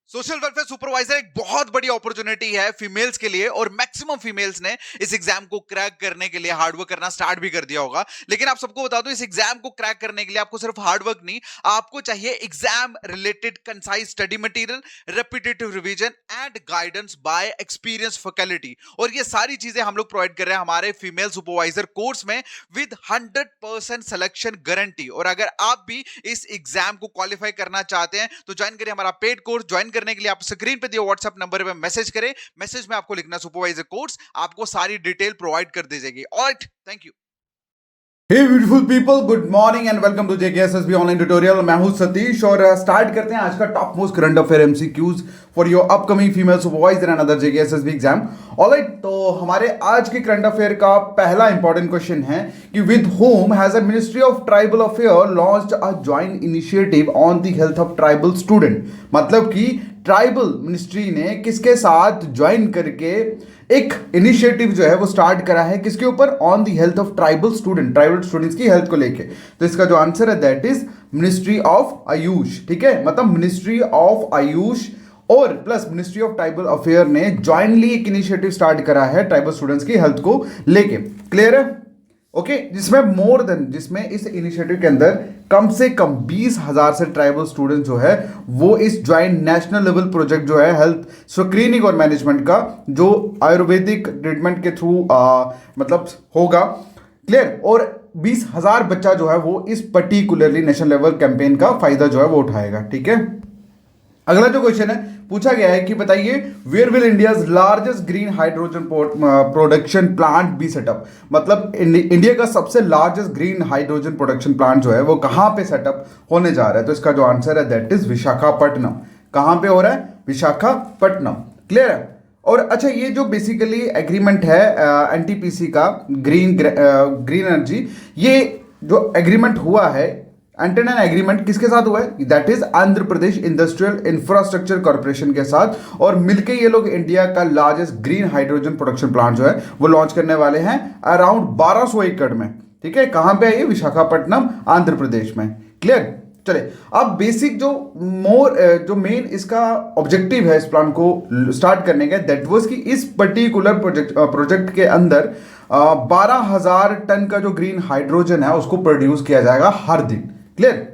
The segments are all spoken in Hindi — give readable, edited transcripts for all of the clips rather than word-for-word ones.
सोशल वेलफेयर सुपरवाइजर एक बहुत बड़ी अपॉर्चुनिटी है फीमेल्स के लिए और मैक्सिमम फीमेल्स ने इस एग्जाम को क्रैक करने के लिए हार्डवर्क करना स्टार्ट भी कर दिया होगा। लेकिन आप सबको बता दो, इस एग्जाम को क्रैक करने के लिए आपको सिर्फ हार्डवर्क नहीं, आपको चाहिए exam related concise study material, repetitive revision and guidance bye experience faculty. और ये सारी चीजें हम लोग प्रोवाइड कर रहे हैं हमारे फीमेल सुपरवाइजर कोर्स में विद 100% सिलेक्शन गारंटी। और अगर आप भी इस एग्जाम को क्वालिफाई करना चाहते हैं तो ज्वाइन करिए हमारा पेड कोर्स। ज्वाइन करने के लिए आप स्क्रीन पे दिए व्हाट्सएप नंबर पे मैसेज करें, मैसेज में आपको लिखना सुपरवाइजर कोर्स, आपको सारी डिटेल प्रोवाइड कर दी जाएगी। Alright, thank you. Hey beautiful people, good morning and welcome to JKSSB online tutorial. मैं हूं सतीश और स्टार्ट करते हैं आज का top most current affair MCQs for your upcoming female supervisor and other JKSSB exam. Alright, तो हमारे आज के करंट अफेयर का पहला इंपॉर्टेंट क्वेश्चन है कि with home has a ministry of tribal affair launched a joint initiative on the health of tribal student. मतलब कि ट्राइबल मिनिस्ट्री ने किसके साथ ज्वाइन करके एक इनिशिएटिव जो है वो स्टार्ट करा है, किसके ऊपर? On the health of tribal students की हेल्थ को लेके। तो इसका जो आंसर है that is ministry of Ayush. ठीक है, मतलब मिनिस्ट्री ऑफ आयुष और plus ministry of tribal affair ने ज्वाइंटली एक इनिशिएटिव स्टार्ट करा है ट्राइबल स्टूडेंट्स की हेल्थ को लेके। क्लियर है? ओके, जिसमें इस इनिशिएटिव के अंदर कम से कम 20,000 से ट्राइबल स्टूडेंट जो है वो इस ज्वाइंट नेशनल लेवल प्रोजेक्ट जो है हेल्थ स्क्रीनिंग और मैनेजमेंट का, जो आयुर्वेदिक ट्रीटमेंट के थ्रू मतलब होगा। क्लियर? और 20,000 बच्चा जो है वो इस पर्टिकुलरली नेशनल लेवल कैंपेन का फायदा जो है वो उठाएगा। ठीक है, अगला जो क्वेश्चन है पूछा गया है कि बताइए where will India's largest green hydrogen production plant be set up. मतलब इंडिया का सबसे largest green hydrogen production plant जो है वो कहां पे सेटअप होने जा रहा है? तो इसका जो आंसर है दैट इज विशाखापट्टनम। कहां पे हो रहा है? विशाखापट्टनम। क्लियर है? और अच्छा, ये जो बेसिकली एग्रीमेंट है एनटीपीसी का ग्रीन एनर्जी, ये जो एग्रीमेंट हुआ है एंटरनल एग्रीमेंट किसके साथ हुआ है? That is Andhra Pradesh industrial infrastructure corporation के साथ। और मिलके ये लोग इंडिया का largest green hydrogen production plant जो है वो लॉन्च करने वाले हैं अराउंड 1200 एकड़ में। ठीक है, कहां पे है ये? विशाखापट्टनम, आंध्र प्रदेश में। क्लियर? चले, अब बेसिक जो मेन इसका ऑब्जेक्टिव है इस प्लान को स्टार्ट करने का, दैट वाज कि इस पर्टिकुलर प्रोजेक्ट के अंदर 12,000 टन का जो ग्रीन हाइड्रोजन है उसको प्रोड्यूस किया जाएगा हर दिन। क्लियर?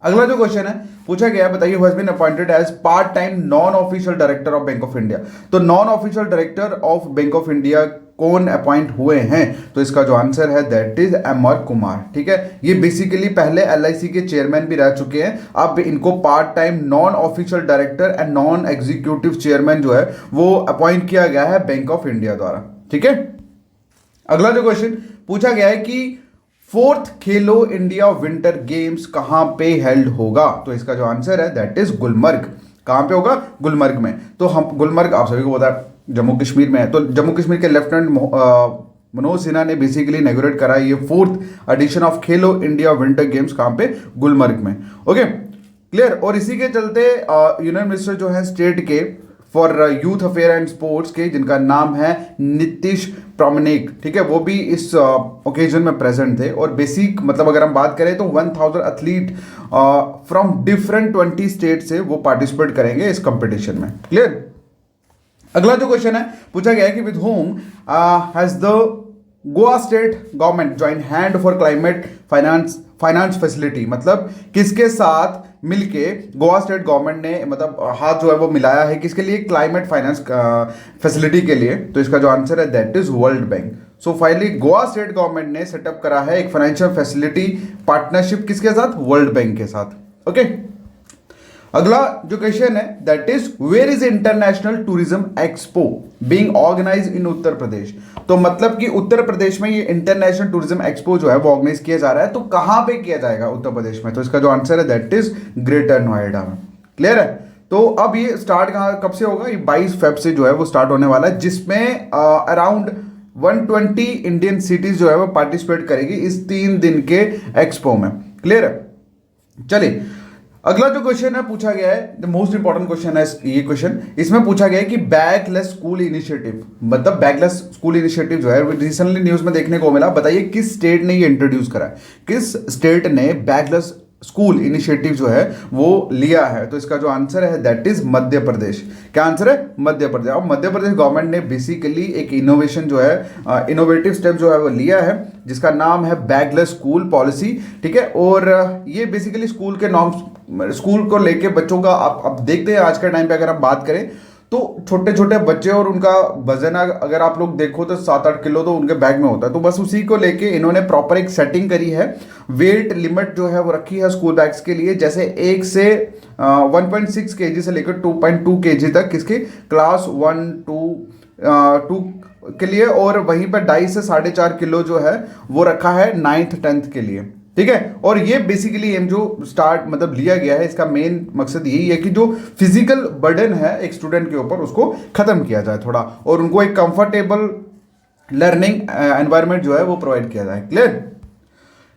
अगला जो क्वेश्चन है पूछा गया, बताइए who has been appointed as part time non official director of bank of India. तो non official director of bank of India कौन अपॉइंट हुए हैं? तो इसका जो आंसर है दैट इज एमआर कुमार। ठीक है, ये बेसिकली पहले एलआईसी के चेयरमैन भी रह चुके हैं, अब इनको part time non official director and non executive chairman जो है वो अपॉइंट किया गया है बैंक ऑफ इंडिया द्वारा। ठीक है, अगला जो क्वेश्चन पूछा गया है कि फोर्थ खेलो इंडिया विंटर गेम्स कहां पे हेल्ड होगा? तो इसका जो आंसर है दैट इज गुलमर्ग। कहां पे होगा? गुलमर्ग में। तो हम गुलमर्ग आप सभी को पता है जम्मू कश्मीर में है। तो जम्मू कश्मीर के लेफ्टिनेंट मनोज सिन्हा ने बेसिकली इनॉग्रेट करा ये fourth edition of Khelo India winter games. कहां पे? गुलमर्ग में। Okay, clear? और इसी के चलते यूनियन मिनिस्टर जो है स्टेट के for youth affair and sports के, जिनका नाम है नीतीश प्रामाणिक, ठीक है, वो भी इस ओकेजन में प्रेजेंट थे। और बेसिक मतलब अगर हम बात करें तो 1000 एथलीट फ्रॉम डिफरेंट 20 स्टेट से वो पार्टिसिपेट करेंगे इस कंपटीशन में। क्लियर? अगला जो क्वेश्चन है पूछा गया है कि with home has the Goa state government join hand for climate finance facility. मतलब किसके साथ मिलके गोवा स्टेट गवर्नमेंट ने मतलब हाथ जो है वो मिलाया है किसके लिए? क्लाइमेट फाइनेंस फैसिलिटी के लिए। तो इसका जो आंसर है that is world bank. So finally Goa state government ने सेटअप करा है एक फाइनेंशियल फैसिलिटी पार्टनरशिप किसके साथ? वर्ल्ड बैंक के साथ। ओके, अगला जो क्वेश्चन है that is where is international tourism expo being organized in Uttar Pradesh. तो मतलब कि उत्तर प्रदेश में ये इंटरनेशनल टूरिज्म एक्सपो जो है वो ऑर्गेनाइज किया जा रहा है। तो कहां पे किया जाएगा उत्तर प्रदेश में? तो इसका जो आंसर है दैट इज ग्रेटर नोएडा में। क्लियर है? तो अब ये स्टार्ट कब से होगा? ये 22 फेब से जो है वो स्टार्ट होने वाला है, जिसमें अराउंड 120 इंडियन सिटीज जो है वो पार्टिसिपेट करेगी इस 3 दिन के एक्सपो में। क्लियर है? चलिए, अगला जो क्वेश्चन है पूछा गया है, द मोस्ट इंपॉर्टेंट क्वेश्चन है ये क्वेश्चन। इसमें पूछा गया है कि बैकलेस स्कूल इनिशिएटिव, मतलब बैकलेस स्कूल इनिशिएटिव जो है रिसेंटली न्यूज में देखने को मिला। बताइए किस स्टेट ने ये इंट्रोड्यूस करा है? किस स्टेट ने बैकलेस स्कूल इनिशिएटिव जो है वो लिया है? तो इसका जो आंसर है दैट इज मध्य प्रदेश। क्या आंसर है? मध्य प्रदेश। और मध्य प्रदेश गवर्नमेंट ने बेसिकली एक इनोवेशन जो है, इनोवेटिव स्टेप जो है वो लिया है, जिसका नाम है बैगलेस स्कूल पॉलिसी। ठीक है, और ये बेसिकली स्कूल के नॉर्म्स, स्कूल को लेके बच्चों का आप देखते हैं आज के टाइम पे अगर हम बात करें तो छोटे छोटे बच्चे और उनका वजन अगर आप लोग देखो तो 7-8 किलो तो उनके बैग में होता है। तो बस उसी को लेके इन्होंने प्रॉपर एक सेटिंग करी है, वेट लिमिट जो है वो रखी है स्कूल बैग्स के लिए, जैसे 1 से 1.6 केजी से लेकर 2.2 केजी तक किसके क्लास 1 2 के लिए, और वहीं पर 2.5 से 4.5 किलो जो है वो रखा है 9th 10th के लिए। ठीक है, और ये बेसिकली एम जो स्टार्ट मतलब लिया गया है, इसका मेन मकसद यही है कि जो फिजिकल बर्डन है एक स्टूडेंट के ऊपर उसको खत्म किया जाए थोड़ा, और उनको एक कंफर्टेबल लर्निंग एनवायरनमेंट जो है वो प्रोवाइड किया जाए। क्लियर?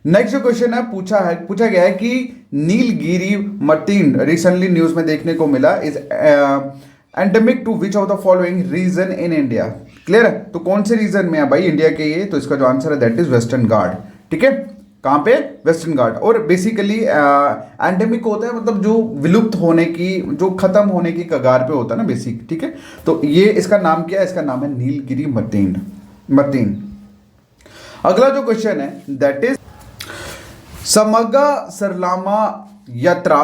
नेक्स्ट जो क्वेश्चन है पूछा गया है कि नीलगिरी मर्तीन रिसेंटली न्यूज में देखने को मिला is endemic to which of the following region in India. Clear है? तो कौन से रीजन में है भाई इंडिया के ये? तो इसका जो आंसर है दैट इज वेस्टर्न घाट। ठीक है, कहाँ पे? वेस्टर्न घाट। और बेसिकली एंडेमिक होता है मतलब जो विलुप्त होने की, जो खत्म होने की कगार पे होता है ना बेसिक। ठीक है, तो ये इसका नाम क्या है? इसका नाम है नीलगिरी मर्तीन। अगला जो क्वेश्चन है दैट इज समग्गा सरलामा यात्रा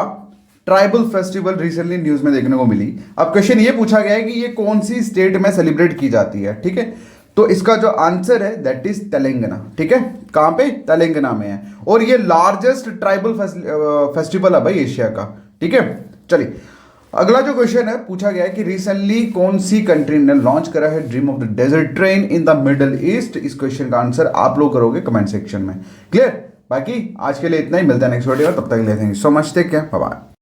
ट्राइबल फेस्टिवल रिसेंटली न्यूज में देखने को मिली। अब क्वेश्चन ये पूछा गया है कि ये कौन सी स्टेट में सेलिब्रेट की जाती है। ठीक है, तो इसका जो आंसर है दैट इज तेलंगाना। ठीक है, कहां पे? तेलंगाना में है, और ये लार्जेस्ट ट्राइबल फेस्टिवल है भाई एशिया का। ठीक है, चलिए अगला जो क्वेश्चन है पूछा गया है कि रिसेंटली कौन सी कंट्री ने लॉन्च करा है dream of the desert train in the middle east. इस क्वेश्चन का आंसर आप लोग करोगे कमेंट सेक्शन में। क्लियर? बाकी आज के लिए इतना ही, मिलता है नेक्स्ट वीडियो, तब तक के लिए thank you so much, take care, bye bye.